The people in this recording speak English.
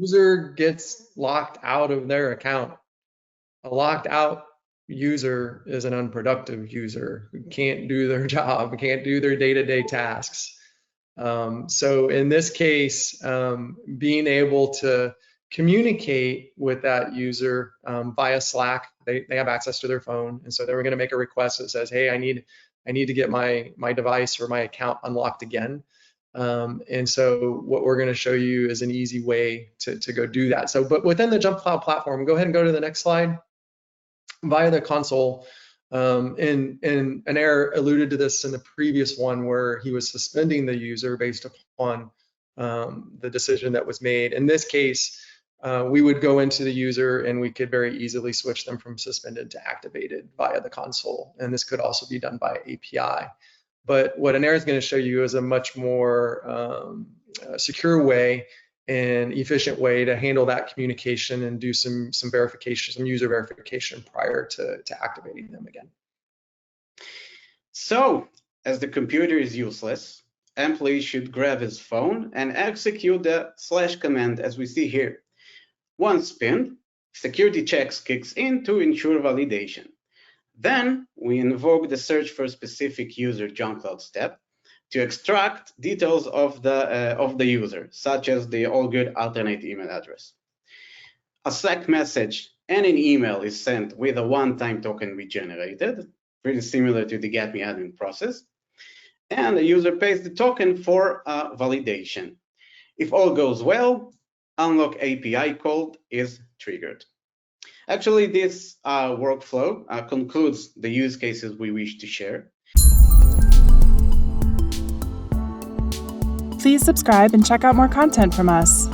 user gets locked out of their account. A locked out user is an unproductive user who can't do their job, can't do their day-to-day tasks. So in this case, being able to communicate with that user via Slack, they have access to their phone, and so they were going to make a request that says, "Hey, I need to get my device or my account unlocked again." And so what we're going to show you is an easy way to go do that. So, but within the JumpCloud platform, go ahead and go to the next slide. Via the console, and Anair alluded to this in the previous one where he was suspending the user based upon the decision that was made. In this case, we would go into the user and we could very easily switch them from suspended to activated via the console. And this could also be done by API. But what Anair is going to show you is a much more secure way and efficient way to handle that communication and do some verification, some user verification prior to activating them again. So, as the computer is useless, employee should grab his phone and execute the / command as we see here. Once pinned, security checks kicks in to ensure validation. Then we invoke the search for specific user JumpCloud step to extract details of the user, such as the all good alternate email address. A Slack message and an email is sent with a one-time token we generated, pretty similar to the get me admin process, and the user pays the token for validation. If all goes well, unlock API code is triggered. Actually, this workflow concludes the use cases we wish to share. Please subscribe and check out more content from us.